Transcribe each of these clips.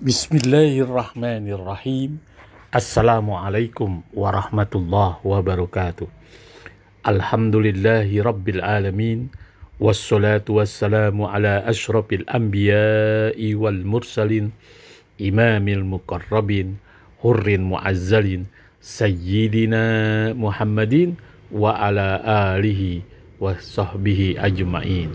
Bismillahirrahmanirrahim. Assalamualaikum warahmatullahi wabarakatuh. Alhamdulillahi rabbil alamin. Wassalatu wassalamu ala ashrafil anbiya'i wal mursalin, imamil muqarrabin, hurrin muazzalin, sayyidina Muhammadin wa ala alihi wa sahbihi ajma'in.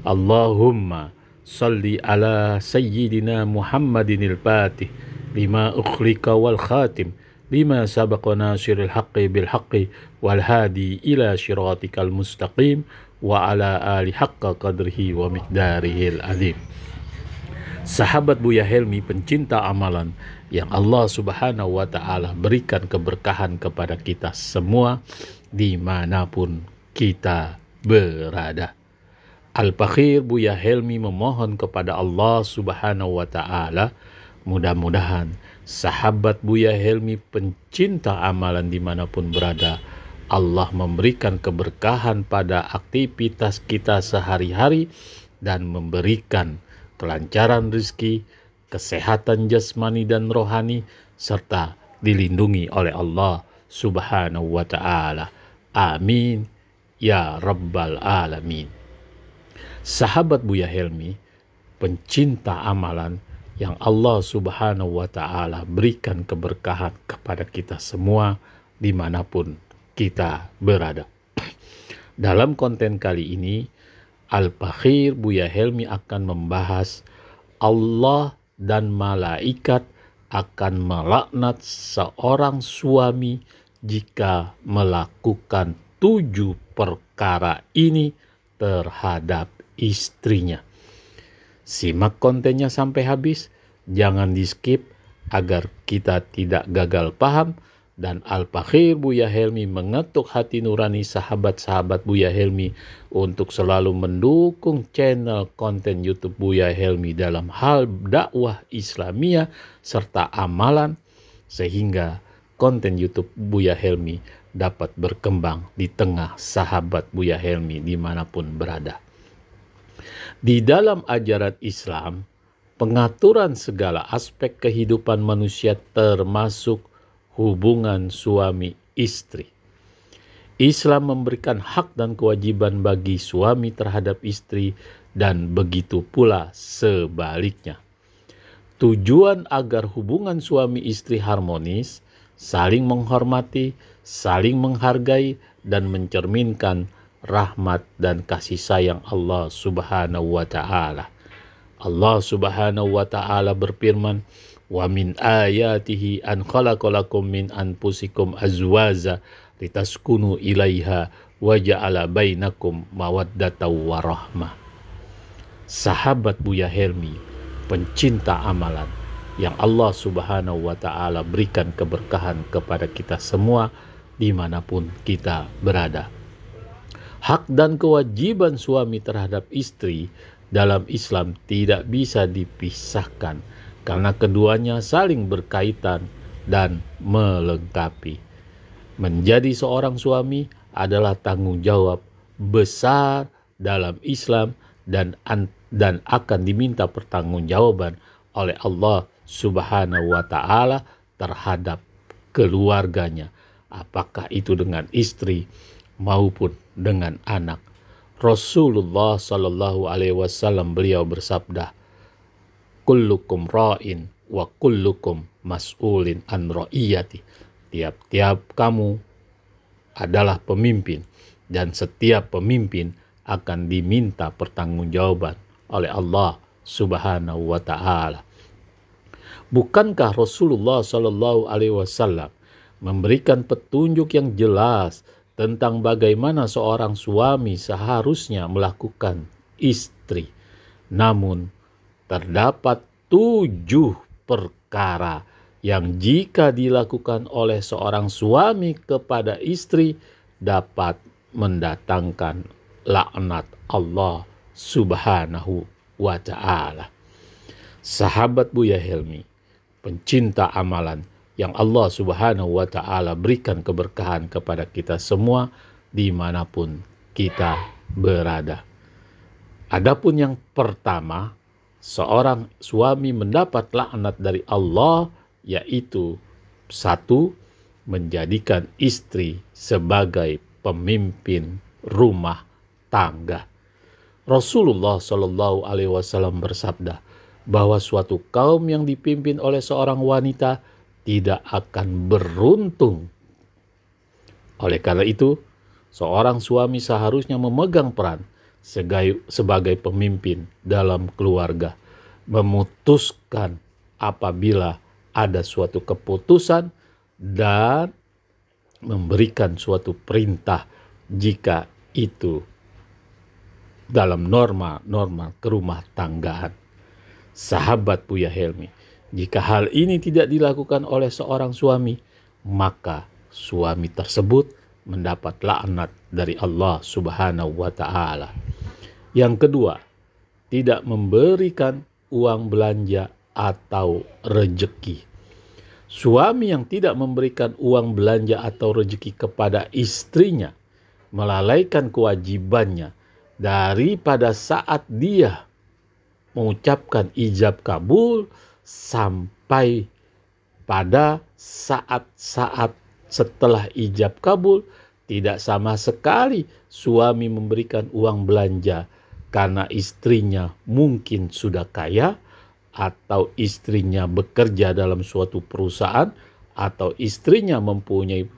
Allahumma salli ala sayyidina Muhammadinil Fatih lima ukhlika wal khatim lima sabaqa nasiril haqqi bil haqqi wal hadi ila syiratikal mustaqim wa ala ali haqqa qadrihi wa miqdarihil azim. Sahabat Buya Helmi, pencinta amalan yang Allah Subhanahu wa ta'ala berikan keberkahan kepada kita semua dimanapun kita berada. Al-Fakhir Buya Helmi memohon kepada Allah Subhanahu wa ta'ala, mudah-mudahan sahabat Buya Helmi pencinta amalan dimanapun berada, Allah memberikan keberkahan pada aktivitas kita sehari-hari dan memberikan kelancaran rezeki, kesehatan jasmani dan rohani, serta dilindungi oleh Allah Subhanahu wa ta'ala. Amin ya rabbal alamin. Sahabat Buya Helmi, pencinta amalan yang Allah Subhanahu wa ta'ala berikan keberkahan kepada kita semua dimanapun kita berada. Dalam konten kali ini, Al-Fakhir Buya Helmi akan membahas Allah dan malaikat akan melaknat seorang suami jika melakukan 7 perkara ini terhadap istrinya. Simak kontennya sampai habis, jangan di skip agar kita tidak gagal paham, dan Al-Fakhir Buya Helmi mengetuk hati nurani sahabat-sahabat Buya Helmi untuk selalu mendukung channel konten YouTube Buya Helmi dalam hal dakwah Islamiyah serta amalan, sehingga konten YouTube Buya Helmi dapat berkembang di tengah sahabat Buya Helmi dimanapun berada. Di dalam ajaran Islam, pengaturan segala aspek kehidupan manusia termasuk hubungan suami istri. Islam memberikan hak dan kewajiban bagi suami terhadap istri dan begitu pula sebaliknya. Tujuan agar hubungan suami istri harmonis, saling menghormati, saling menghargai, dan mencerminkan rahmat dan kasih sayang Allah Subhanahu wa ta'ala. Allah Subhanahu wa ta'ala berfirman, "Wa min ayatihi an khalaqalakum min anfusikum azwaja litaskunu ilaiha wa ja'ala bainakum mawaddatan wa rahmah." Sahabat Buya Helmi, pencinta amalan yang Allah Subhanahu wa ta'ala berikan keberkahan kepada kita semua dimanapun kita berada. Hak dan kewajiban suami terhadap istri dalam Islam tidak bisa dipisahkan karena keduanya saling berkaitan dan melengkapi. Menjadi seorang suami adalah tanggung jawab besar dalam Islam dan akan diminta pertanggungjawaban oleh Allah Subhanahu wa ta'ala terhadap keluarganya, apakah itu dengan istri maupun dengan anak. Rasulullah Shallallahu Alaihi Wasallam beliau bersabda, "Kullukum ra'in wa kullukum mas'ulin an ra'iyati." Tiap-tiap kamu adalah pemimpin dan setiap pemimpin akan diminta pertanggungjawaban oleh Allah Subhanahu wa ta'ala. Bukankah Rasulullah Shallallahu Alaihi Wasallam memberikan petunjuk yang jelas tentang bagaimana seorang suami seharusnya melakukan istri? Namun terdapat 7 perkara yang jika dilakukan oleh seorang suami kepada istri dapat mendatangkan laknat Allah Subhanahu wa ta'ala. Sahabat Buya Helmi, pencinta amalan yang Allah Subhanahu wa ta'ala berikan keberkahan kepada kita semua dimanapun kita berada. Adapun yang pertama, seorang suami mendapat laknat dari Allah, yaitu satu, menjadikan istri sebagai pemimpin rumah tangga. Rasulullah Shallallahu Alaihi Wasallam bersabda bahwa suatu kaum yang dipimpin oleh seorang wanita tidak akan beruntung. Oleh karena itu, seorang suami seharusnya memegang peran sebagai pemimpin dalam keluarga, memutuskan apabila ada suatu keputusan dan memberikan suatu perintah jika itu dalam norma-norma kerumah tanggaan. Sahabat Buya Helmi, jika hal ini tidak dilakukan oleh seorang suami, maka suami tersebut mendapat laknat dari Allah Subhanahu wa Ta'ala. Yang kedua, tidak memberikan uang belanja atau rejeki. Suami yang tidak memberikan uang belanja atau rejeki kepada istrinya melalaikan kewajibannya daripada saat dia mengucapkan ijab kabul sampai pada saat-saat setelah ijab kabul. Tidak sama sekali suami memberikan uang belanja karena istrinya mungkin sudah kaya, atau istrinya bekerja dalam suatu perusahaan, atau istrinya mempunyai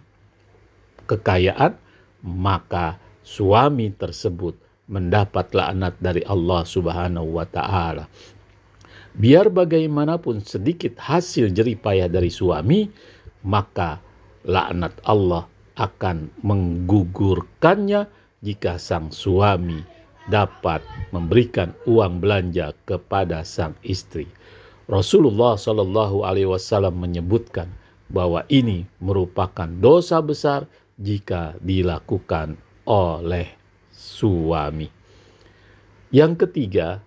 kekayaan, maka suami tersebut mendapat laknat dari Allah Subhanahu wa Ta'ala. Biar bagaimanapun sedikit hasil jerih payah dari suami, maka laknat Allah akan menggugurkannya jika sang suami dapat memberikan uang belanja kepada sang istri. Rasulullah Shallallahu Alaihi Wasallam menyebutkan bahwa ini merupakan dosa besar jika dilakukan oleh suami. Yang ketiga,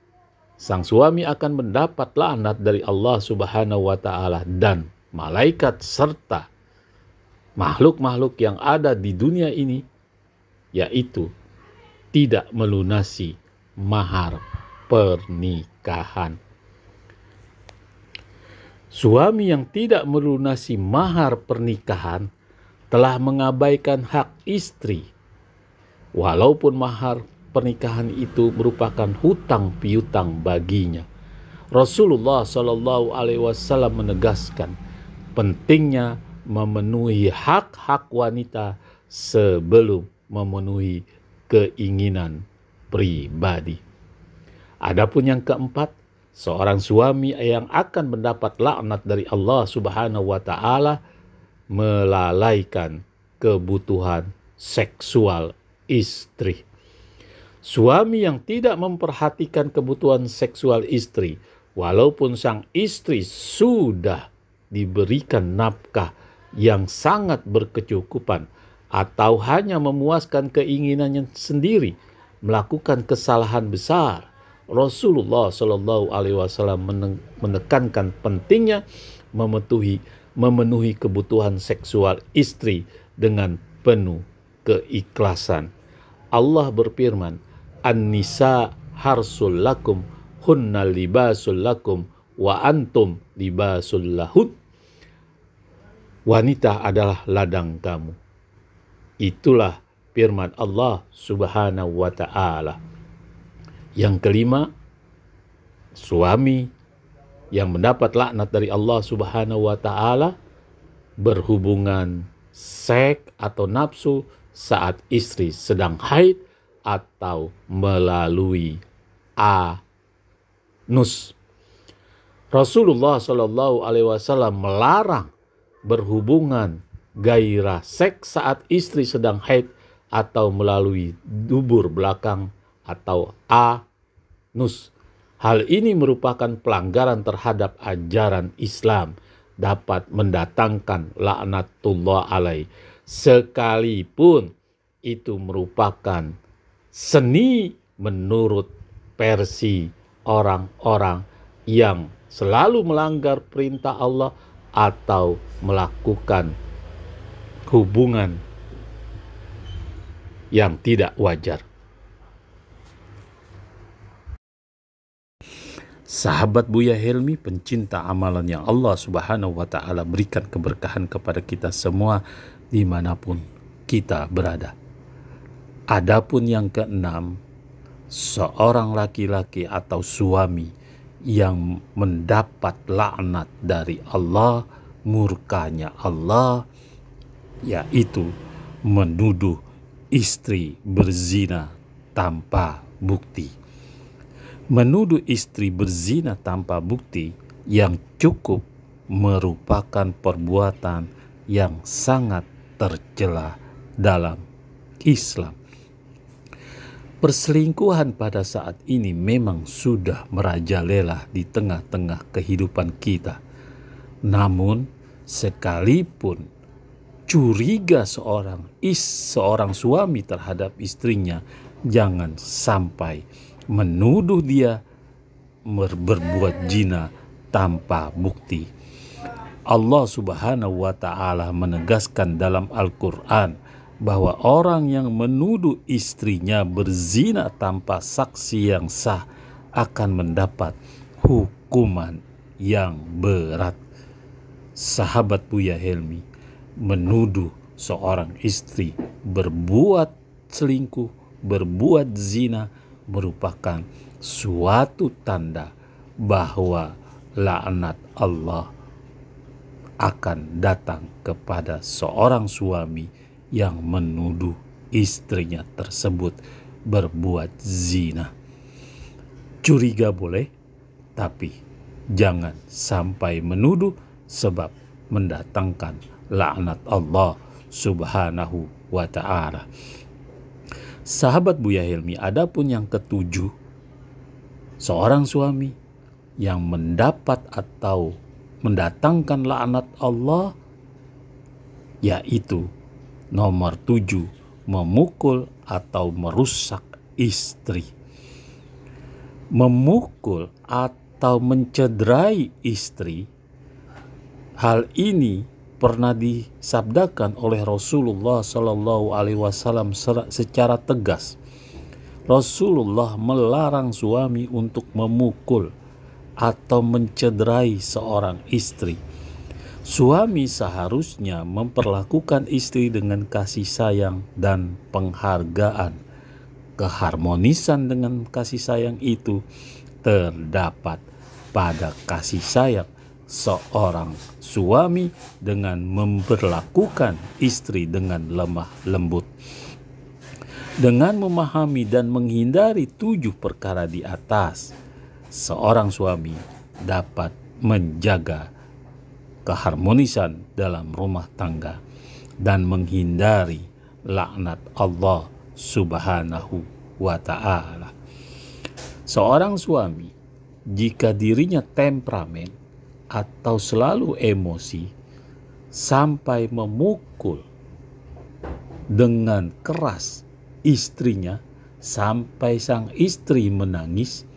sang suami akan mendapat laknat dari Allah Subhanahu wa Ta'ala dan malaikat serta makhluk-makhluk yang ada di dunia ini, yaitu tidak melunasi mahar pernikahan. Suami yang tidak melunasi mahar pernikahan telah mengabaikan hak istri, walaupun mahar pernikahan itu merupakan hutang piutang baginya. Rasulullah Shallallahu Alaihi Wasallam menegaskan pentingnya memenuhi hak-hak wanita sebelum memenuhi keinginan pribadi. Adapun yang keempat, seorang suami yang akan mendapat laknat dari Allah Subhanahu wa Ta'ala melalaikan kebutuhan seksual istri. Suami yang tidak memperhatikan kebutuhan seksual istri, walaupun sang istri sudah diberikan nafkah yang sangat berkecukupan, atau hanya memuaskan keinginannya sendiri, melakukan kesalahan besar. Rasulullah Shallallahu Alaihi Wasallam menekankan pentingnya memenuhi kebutuhan seksual istri dengan penuh keikhlasan. Allah berfirman, An-nisa harsul lakum, hunna libasul lakum, wa antum libasul lahun. Wanita adalah ladang kamu. Itulah firman Allah Subhanahu wa Ta'ala. Yang kelima, suami yang mendapat laknat dari Allah Subhanahu wa Ta'ala berhubungan seks atau nafsu saat istri sedang haid atau melalui anus. Rasulullah Shallallahu Alaihi Wasallam melarang berhubungan gairah seks saat istri sedang haid atau melalui dubur belakang atau anus. Hal ini merupakan pelanggaran terhadap ajaran Islam, dapat mendatangkan laknatullah alaih, sekalipun itu merupakan seni menurut versi orang-orang yang selalu melanggar perintah Allah atau melakukan hubungan yang tidak wajar. Sahabat Buya Helmi, pencinta amalan yang Allah Subhanahu wa Ta'ala berikan keberkahan kepada kita semua dimanapun kita berada. Adapun yang keenam, seorang laki-laki atau suami yang mendapat laknat dari Allah, murkanya Allah, yaitu menuduh istri berzina tanpa bukti. Menuduh istri berzina tanpa bukti yang cukup merupakan perbuatan yang sangat tercela dalam Islam. Perselingkuhan pada saat ini memang sudah merajalela di tengah-tengah kehidupan kita. Namun, sekalipun curiga seorang suami terhadap istrinya, jangan sampai menuduh dia berbuat zina tanpa bukti. Allah Subhanahu wa Ta'ala menegaskan dalam Al-Quran bahwa orang yang menuduh istrinya berzina tanpa saksi yang sah akan mendapat hukuman yang berat. Sahabat Buya Helmi, menuduh seorang istri berbuat selingkuh, berbuat zina merupakan suatu tanda bahwa laknat Allah akan datang kepada seorang suami yang menuduh istrinya tersebut berbuat zina. Curiga boleh, tapi jangan sampai menuduh, sebab mendatangkan laknat Allah Subhanahu wa Ta'ala. Sahabat Buya Helmi, adapun yang ketujuh, seorang suami yang mendapat atau mendatangkan laknat Allah, yaitu nomor 7, memukul atau merusak istri. Memukul atau mencederai istri, hal ini pernah disabdakan oleh Rasulullah Shallallahu Alaihi Wasallam secara tegas. Rasulullah melarang suami untuk memukul atau mencederai seorang istri. Suami seharusnya memperlakukan istri dengan kasih sayang dan penghargaan. Keharmonisan dengan kasih sayang itu terdapat pada kasih sayang seorang suami dengan memperlakukan istri dengan lemah lembut. Dengan memahami dan menghindari 7 perkara di atas, seorang suami dapat menjaga keharmonisan dalam rumah tangga dan menghindari laknat Allah Subhanahu wa Ta'ala. Seorang suami jika dirinya temperamen atau selalu emosi sampai memukul dengan keras istrinya sampai sang istri menangis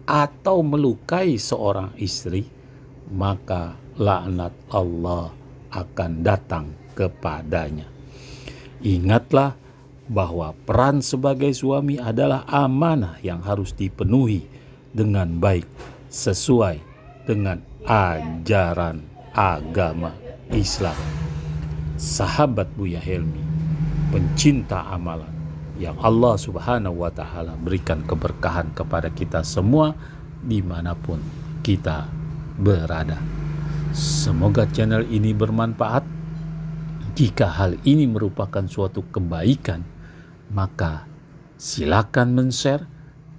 atau melukai seorang istri, maka laknat Allah akan datang kepadanya. Ingatlah bahwa peran sebagai suami adalah amanah yang harus dipenuhi dengan baik sesuai dengan ajaran agama Islam. Sahabat Buya Helmi, pencinta amalan yang Allah Subhanahu wa Ta'ala berikan keberkahan kepada kita semua dimanapun kita berada. Semoga channel ini bermanfaat. Jika hal ini merupakan suatu kebaikan, maka silakan men-share,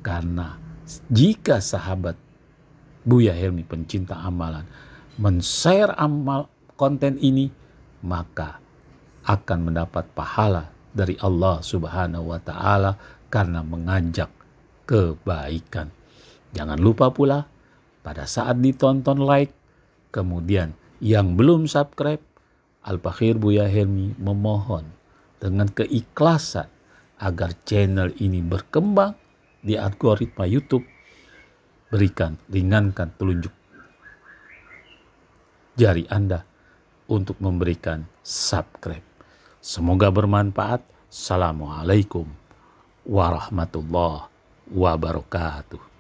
karena jika sahabat Buya Helmi pencinta amalan men-share konten ini, maka akan mendapat pahala dari Allah Subhanahu wa Ta'ala karena mengajak kebaikan. Jangan lupa pula pada saat ditonton like, kemudian yang belum subscribe, Al-Fakhir Buya Helmi memohon dengan keikhlasan agar channel ini berkembang di algoritma YouTube, ringankan telunjuk jari Anda untuk memberikan subscribe. Semoga bermanfaat. Assalamualaikum warahmatullahi wabarakatuh.